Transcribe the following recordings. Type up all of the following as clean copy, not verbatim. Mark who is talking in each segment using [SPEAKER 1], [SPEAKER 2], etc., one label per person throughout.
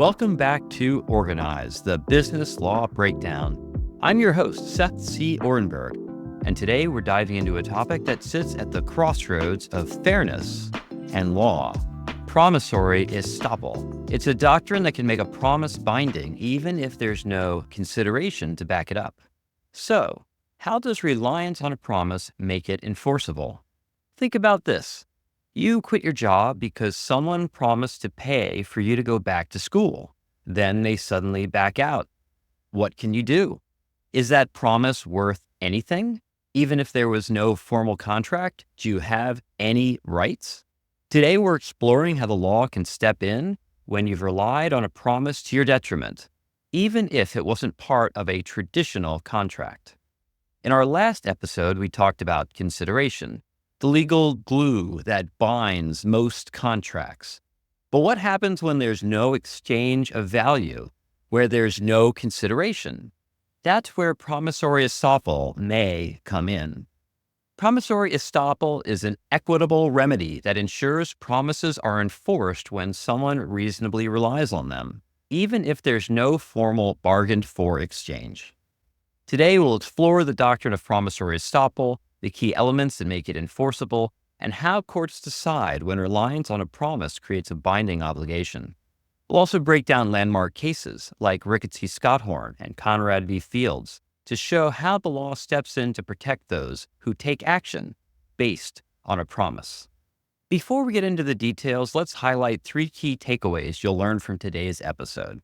[SPEAKER 1] Welcome back to Organize, the business law breakdown. I'm your host, Seth C. Orenberg, and today we're diving into a topic that sits at the crossroads of fairness and law. Promissory Estoppel. It's a doctrine that can make a promise binding even if there's no consideration to back it up. So, how does reliance on a promise make it enforceable? Think about this. You quit your job because someone promised to pay for you to go back to school. Then they suddenly back out. What can you do? Is that promise worth anything? Even if there was no formal contract, do you have any rights? Today, we're exploring how the law can step in when you've relied on a promise to your detriment, even if it wasn't part of a traditional contract. In our last episode, we talked about consideration, the legal glue that binds most contracts. But what happens when there's no exchange of value, where there's no consideration? That's where promissory estoppel may come in. Promissory estoppel is an equitable remedy that ensures promises are enforced when someone reasonably relies on them, even if there's no formal bargained for exchange. Today, we'll explore the doctrine of promissory estoppel, the key elements that make it enforceable, and how courts decide when reliance on a promise creates a binding obligation. We'll also break down landmark cases like Ricketts v. Scothorn and Conrad v. Fields to show how the law steps in to protect those who take action based on a promise. Before we get into the details, let's highlight three key takeaways you'll learn from today's episode.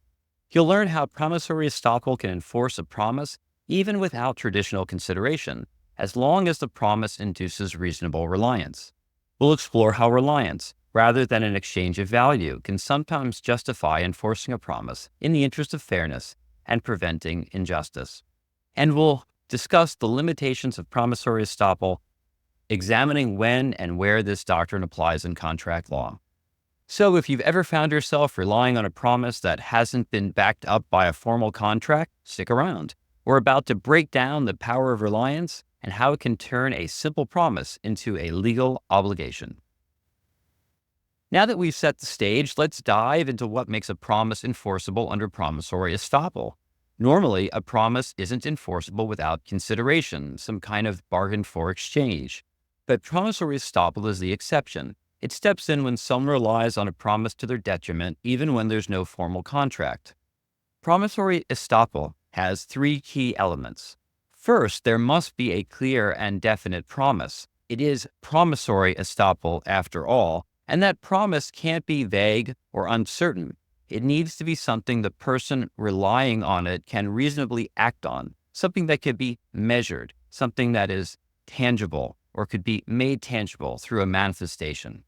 [SPEAKER 1] You'll learn how promissory estoppel can enforce a promise even without traditional consideration, as long as the promise induces reasonable reliance. We'll explore how reliance, rather than an exchange of value, can sometimes justify enforcing a promise in the interest of fairness and preventing injustice. And we'll discuss the limitations of promissory estoppel, examining when and where this doctrine applies in contract law. So if you've ever found yourself relying on a promise that hasn't been backed up by a formal contract, stick around. We're about to break down the power of reliance and how it can turn a simple promise into a legal obligation. Now that we've set the stage, let's dive into what makes a promise enforceable under promissory estoppel. Normally, a promise isn't enforceable without consideration, some kind of bargain for exchange. But promissory estoppel is the exception. It steps in when someone relies on a promise to their detriment, even when there's no formal contract. Promissory estoppel has three key elements. First, there must be a clear and definite promise. It is promissory estoppel after all, and that promise can't be vague or uncertain. It needs to be something the person relying on it can reasonably act on, something that could be measured, something that is tangible or could be made tangible through a manifestation.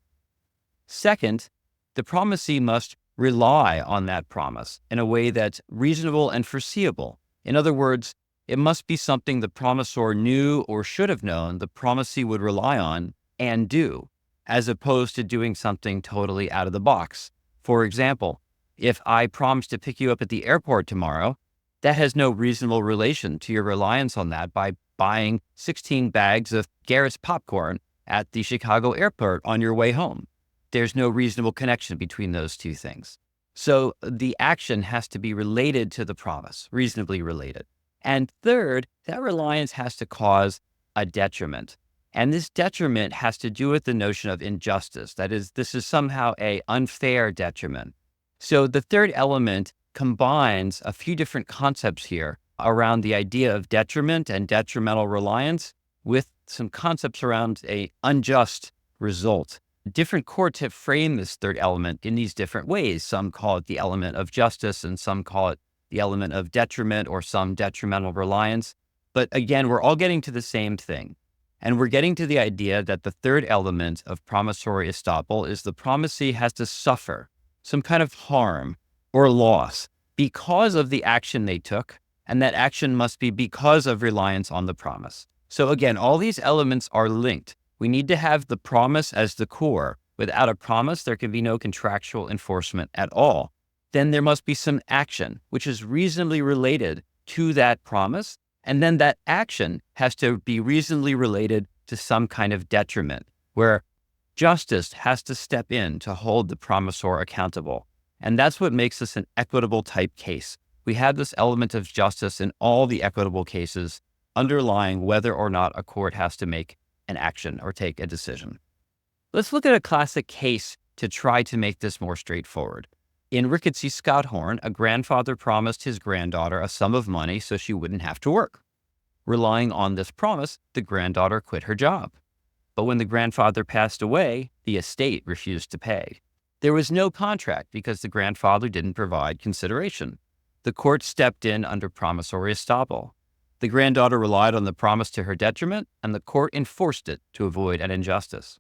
[SPEAKER 1] Second, the promisee must rely on that promise in a way that's reasonable and foreseeable. In other words, it must be something the promisor knew or should have known the promisee would rely on and do, as opposed to doing something totally out of the box. For example, if I promise to pick you up at the airport tomorrow, that has no reasonable relation to your reliance on that by buying 16 bags of Garrett's popcorn at the Chicago airport on your way home. There's no reasonable connection between those two things. So the action has to be related to the promise, reasonably related. And third, that reliance has to cause a detriment. And this detriment has to do with the notion of injustice. That is, this is somehow an unfair detriment. So the third element combines a few different concepts here around the idea of detriment and detrimental reliance with some concepts around an unjust result. Different courts have framed this third element in these different ways. Some call it the element of justice, and some call it the element of detriment or some detrimental reliance. But again, we're all getting to the same thing. And we're getting to the idea that the third element of promissory estoppel is the promisee has to suffer some kind of harm or loss because of the action they took, and that action must be because of reliance on the promise. So again, all these elements are linked. We need to have the promise as the core. Without a promise, there can be no contractual enforcement at all. Then there must be some action, which is reasonably related to that promise. And then that action has to be reasonably related to some kind of detriment, where justice has to step in to hold the promisor accountable. And that's what makes this an equitable type case. We have this element of justice in all the equitable cases underlying whether or not a court has to make an action or take a decision. Let's look at a classic case to try to make this more straightforward. In Ricketts v. Scothorn, a grandfather promised his granddaughter a sum of money so she wouldn't have to work. Relying on this promise, the granddaughter quit her job. But when the grandfather passed away, the estate refused to pay. There was no contract because the grandfather didn't provide consideration. The court stepped in under promissory estoppel. The granddaughter relied on the promise to her detriment, and the court enforced it to avoid an injustice.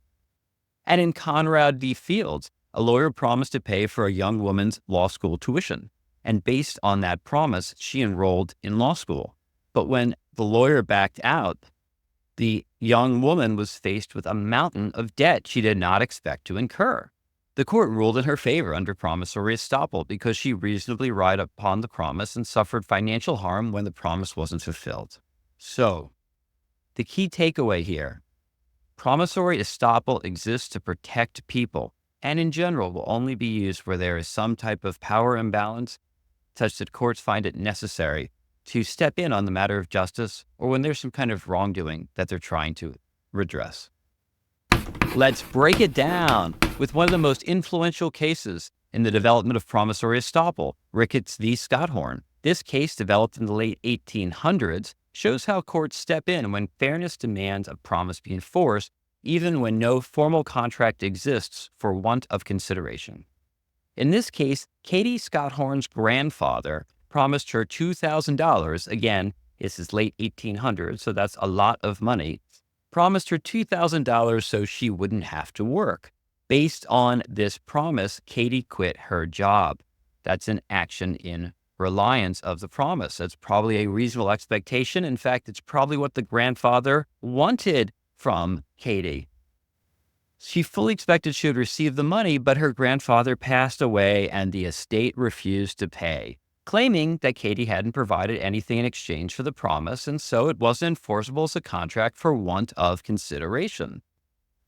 [SPEAKER 1] And in Conrad v. Fields, a lawyer promised to pay for a young woman's law school tuition, and based on that promise, she enrolled in law school. But when the lawyer backed out, the young woman was faced with a mountain of debt she did not expect to incur. The court ruled in her favor under promissory estoppel because she reasonably relied upon the promise and suffered financial harm when the promise wasn't fulfilled. So, the key takeaway here: promissory estoppel exists to protect people, and in general will only be used where there is some type of power imbalance, such that courts find it necessary to step in on the matter of justice, or when there's some kind of wrongdoing that they're trying to redress. Let's break it down with one of the most influential cases in the development of promissory estoppel, Ricketts v. Scothorn. This case, developed in the late 1800s, shows how courts step in when fairness demands a promise be enforced, even when no formal contract exists for want of consideration. In this case, Katie Scothorn's grandfather promised her $2,000. Again, this is late 1800s, so that's a lot of money. Promised her $2,000 so she wouldn't have to work. Based on this promise, Katie quit her job. That's an action in reliance of the promise. That's probably a reasonable expectation. In fact, it's probably what the grandfather wanted from Katie. She fully expected she would receive the money, but her grandfather passed away and the estate refused to pay, claiming that Katie hadn't provided anything in exchange for the promise, and so it wasn't enforceable as a contract for want of consideration.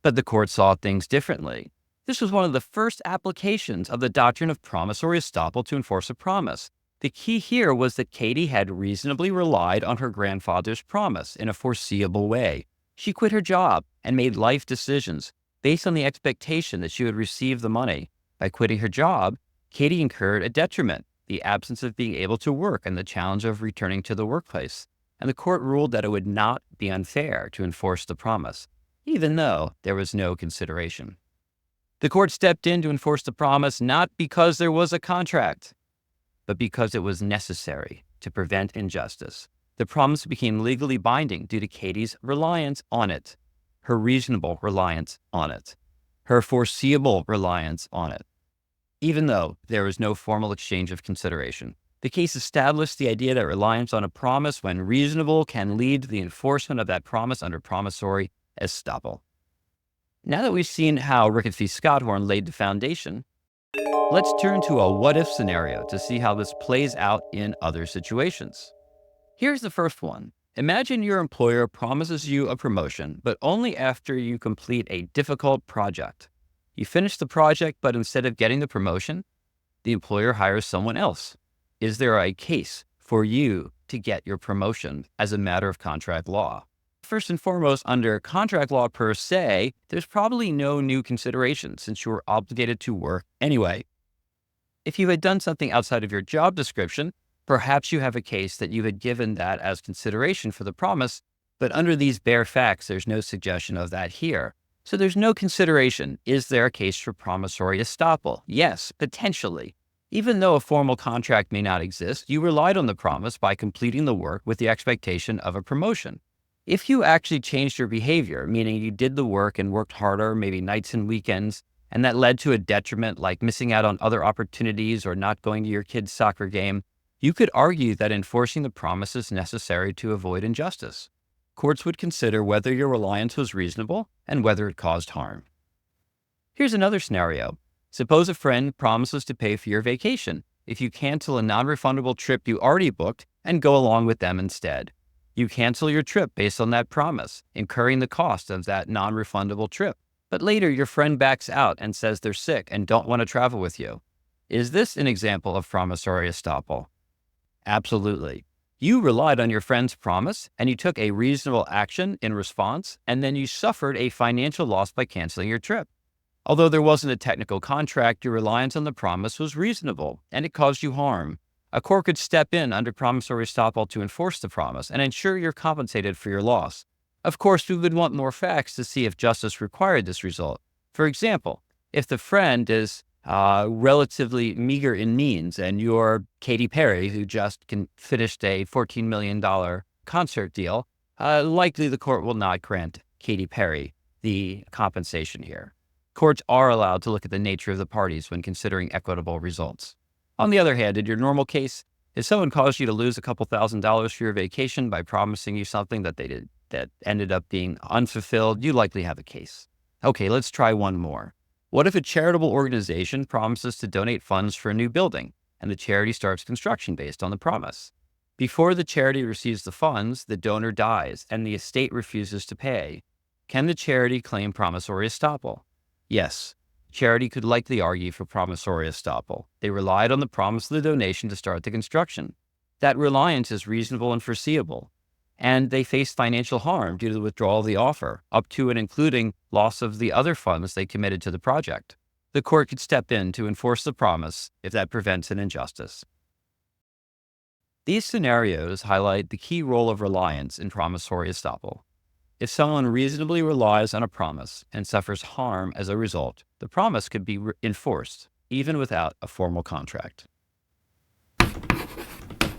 [SPEAKER 1] But the court saw things differently. This was one of the first applications of the doctrine of promissory estoppel to enforce a promise. The key here was that Katie had reasonably relied on her grandfather's promise in a foreseeable way. She quit her job and made life decisions based on the expectation that she would receive the money. By quitting her job, Katie incurred a detriment, the absence of being able to work and the challenge of returning to the workplace. And the court ruled that it would not be unfair to enforce the promise, even though there was no consideration. The court stepped in to enforce the promise not because there was a contract, but because it was necessary to prevent injustice. The promise became legally binding due to Katie's reliance on it, her reasonable reliance on it, her foreseeable reliance on it, even though there was no formal exchange of consideration. The case established the idea that reliance on a promise, when reasonable, can lead to the enforcement of that promise under promissory estoppel. Now that we've seen how Ricketts v. Scothorn laid the foundation, let's turn to a what-if scenario to see how this plays out in other situations. Here's the first one. Imagine your employer promises you a promotion, but only after you complete a difficult project. You finish the project, but instead of getting the promotion, the employer hires someone else. Is there a case for you to get your promotion as a matter of contract law? First and foremost, under contract law per se, there's probably no new consideration since you were obligated to work anyway. If you had done something outside of your job description, perhaps you have a case that you had given that as consideration for the promise, but under these bare facts, there's no suggestion of that here. So there's no consideration. Is there a case for promissory estoppel? Yes, potentially. Even though a formal contract may not exist, you relied on the promise by completing the work with the expectation of a promotion. If you actually changed your behavior, meaning you did the work and worked harder, maybe nights and weekends, and that led to a detriment like missing out on other opportunities or not going to your kid's soccer game, you could argue that enforcing the promise is necessary to avoid injustice. Courts would consider whether your reliance was reasonable and whether it caused harm. Here's another scenario. Suppose a friend promises to pay for your vacation if you cancel a non-refundable trip you already booked and go along with them instead. You cancel your trip based on that promise, incurring the cost of that non-refundable trip. But later your friend backs out and says they're sick and don't want to travel with you. Is this an example of promissory estoppel? Absolutely. You relied on your friend's promise and you took a reasonable action in response, and then you suffered a financial loss by canceling your trip. Although there wasn't a technical contract, your reliance on the promise was reasonable and it caused you harm. A court could step in under promissory estoppel to enforce the promise and ensure you're compensated for your loss. Of course, we would want more facts to see if justice required this result. For example, if the friend is relatively meager in means and you're Katy Perry, who just finished a $14 million concert deal, likely the court will not grant Katy Perry the compensation here. Courts are allowed to look at the nature of the parties when considering equitable results. On the other hand, in your normal case, if someone caused you to lose a couple $1,000s for your vacation by promising you something that they did that ended up being unfulfilled, you likely have a case. Okay, let's try one more. What if a charitable organization promises to donate funds for a new building and the charity starts construction based on the promise? Before the charity receives the funds, the donor dies and the estate refuses to pay. Can the charity claim promissory estoppel? Yes, charity could likely argue for promissory estoppel. They relied on the promise of the donation to start the construction. That reliance is reasonable and foreseeable, and they faced financial harm due to the withdrawal of the offer, up to and including loss of the other funds they committed to the project. The court could step in to enforce the promise if that prevents an injustice. These scenarios highlight the key role of reliance in promissory estoppel. If someone reasonably relies on a promise and suffers harm as a result, the promise could be enforced, even without a formal contract.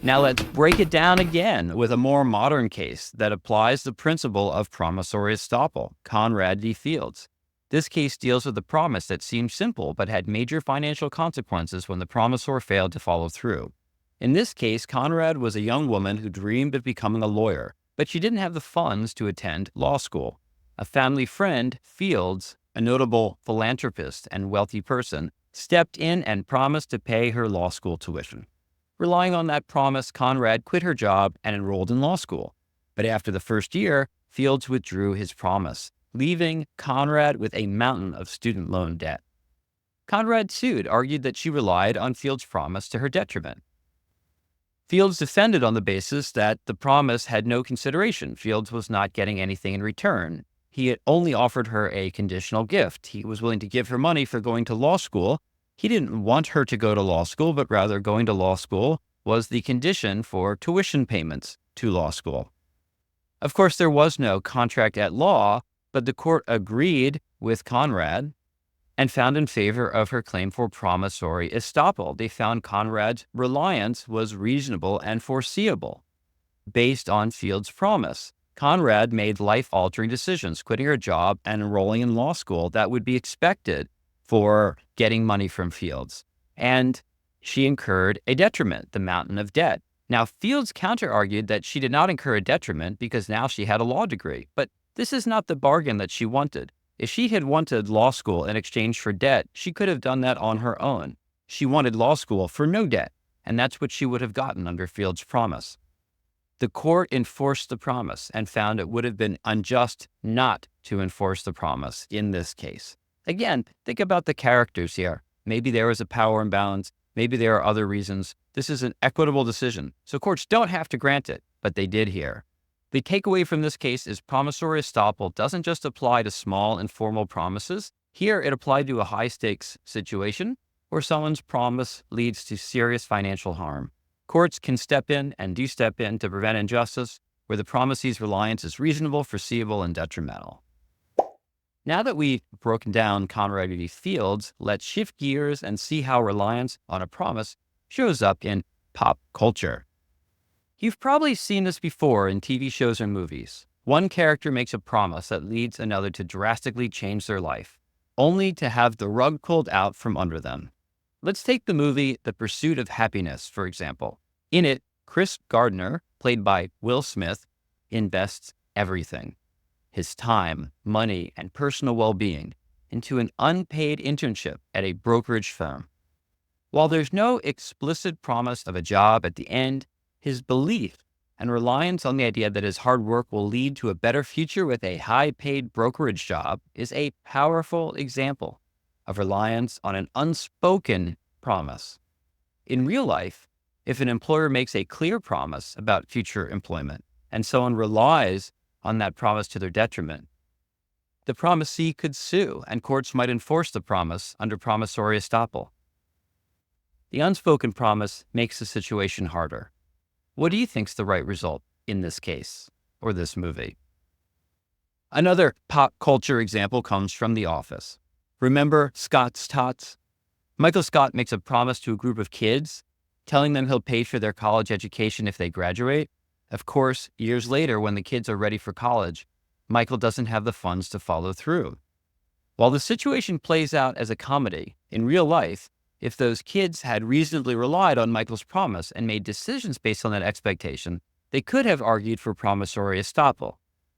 [SPEAKER 1] Now let's break it down again with a more modern case that applies the principle of promissory estoppel, Conrad v. Fields. This case deals with a promise that seemed simple but had major financial consequences when the promisor failed to follow through. In this case, Conrad was a young woman who dreamed of becoming a lawyer, but she didn't have the funds to attend law school. A family friend, Fields, a notable philanthropist and wealthy person, stepped in and promised to pay her law school tuition. Relying on that promise, Conrad quit her job and enrolled in law school. But after the first year, Fields withdrew his promise, leaving Conrad with a mountain of student loan debt. Conrad sued, argued that she relied on Fields' promise to her detriment. Fields defended on the basis that the promise had no consideration. Fields was not getting anything in return. He had only offered her a conditional gift. He was willing to give her money for going to law school. He didn't want her to go to law school, but rather going to law school was the condition for tuition payments to law school. Of course, there was no contract at law, but the court agreed with Conrad and found in favor of her claim for promissory estoppel. They found Conrad's reliance was reasonable and foreseeable based on Fields' promise. Conrad made life-altering decisions, quitting her job and enrolling in law school that would be expected for getting money from Fields. And she incurred a detriment, the mountain of debt. Now, Fields counter-argued that she did not incur a detriment because now she had a law degree. But this is not the bargain that she wanted. If she had wanted law school in exchange for debt, she could have done that on her own. She wanted law school for no debt, and that's what she would have gotten under Fields' promise. The court enforced the promise and found it would have been unjust not to enforce the promise in this case. Again, think about the characters here. Maybe there was a power imbalance. Maybe there are other reasons. This is an equitable decision, so courts don't have to grant it, but they did here. The takeaway from this case is promissory estoppel doesn't just apply to small informal promises. Here, it applied to a high-stakes situation where someone's promise leads to serious financial harm. Courts can step in and do step in to prevent injustice where the promisee's reliance is reasonable, foreseeable, and detrimental. Now that we've broken down Conrad v. Fields, let's shift gears and see how reliance on a promise shows up in pop culture. You've probably seen this before in TV shows or movies. One character makes a promise that leads another to drastically change their life, only to have the rug pulled out from under them. Let's take the movie The Pursuit of Happiness, for example. In it, Chris Gardner, played by Will Smith, invests everything, his time, money, and personal well-being, into an unpaid internship at a brokerage firm. While there's no explicit promise of a job at the end, his belief and reliance on the idea that his hard work will lead to a better future with a high-paid brokerage job is a powerful example of reliance on an unspoken promise. In real life, if an employer makes a clear promise about future employment and someone relies on that promise to their detriment, the promisee could sue and courts might enforce the promise under promissory estoppel. The unspoken promise makes the situation harder. What do you think's the right result in this case or this movie? Another pop culture example comes from The Office. Remember Scott's Tots? Michael Scott makes a promise to a group of kids, telling them he'll pay for their college education if they graduate. Of course, years later, when the kids are ready for college, Michael doesn't have the funds to follow through. While the situation plays out as a comedy, in real life, if those kids had reasonably relied on Michael's promise and made decisions based on that expectation, they could have argued for promissory estoppel.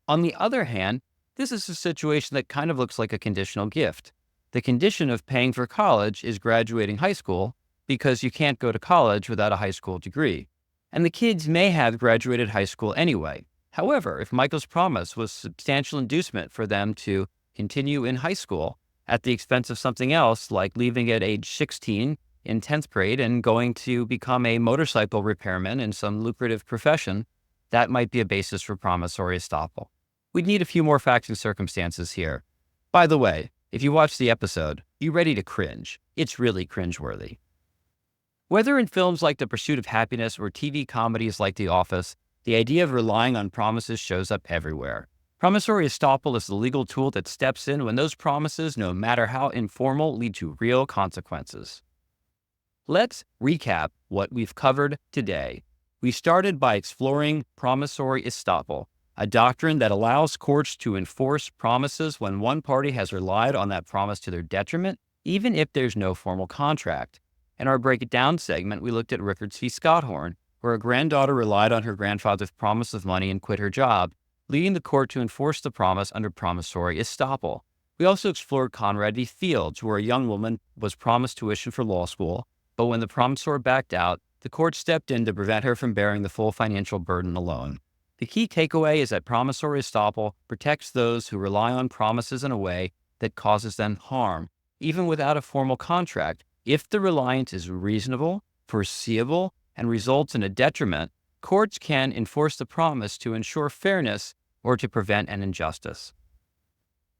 [SPEAKER 1] On the other hand, this is a situation that kind of looks like a conditional gift. The condition of paying for college is graduating high school because you can't go to college without a high school degree. And the kids may have graduated high school anyway. However, if Michael's promise was substantial inducement for them to continue in high school at the expense of something else, like leaving at age 16 in 10th grade and going to become a motorcycle repairman in some lucrative profession, that might be a basis for promissory estoppel. We'd need a few more facts and circumstances here. By the way, if you watch the episode, you ready to cringe? It's really cringeworthy. Whether in films like The Pursuit of Happiness or TV comedies like The Office, the idea of relying on promises shows up everywhere. Promissory estoppel is the legal tool that steps in when those promises, no matter how informal, lead to real consequences. Let's recap what we've covered today. We started by exploring promissory estoppel, a doctrine that allows courts to enforce promises when one party has relied on that promise to their detriment, even if there's no formal contract. In our Break It Down segment, we looked at Ricketts v. Scothorn, where a granddaughter relied on her grandfather's promise of money and quit her job, leading the court to enforce the promise under promissory estoppel. We also explored Conrad v. Fields, where a young woman was promised tuition for law school, but when the promisor backed out, the court stepped in to prevent her from bearing the full financial burden alone. The key takeaway is that promissory estoppel protects those who rely on promises in a way that causes them harm, even without a formal contract, if the reliance is reasonable, foreseeable, and results in a detriment. Courts can enforce the promise to ensure fairness or to prevent an injustice.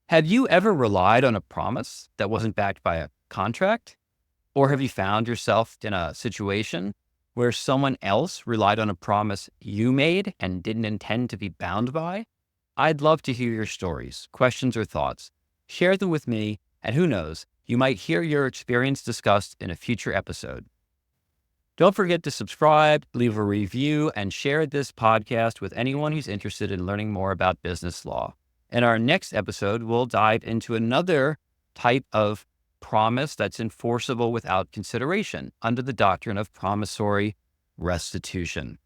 [SPEAKER 1] Have you ever relied on a promise that wasn't backed by a contract? Or have you found yourself in a situation where someone else relied on a promise you made and didn't intend to be bound by? I'd love to hear your stories, questions, or thoughts. Share them with me, and who knows, you might hear your experience discussed in a future episode. Don't forget to subscribe, leave a review, and share this podcast with anyone who's interested in learning more about business law. In our next episode, we'll dive into another type of promise that's enforceable without consideration under the doctrine of promissory restitution.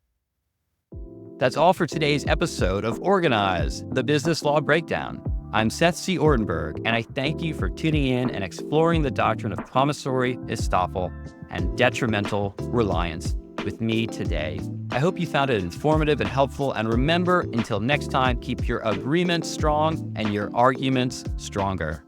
[SPEAKER 1] That's all for today's episode of Organize, the Business Law Breakdown. I'm Seth C. Ortenberg, and I thank you for tuning in and exploring the doctrine of promissory estoppel and detrimental reliance with me today. I hope you found it informative and helpful, and remember, until next time, keep your agreements strong and your arguments stronger.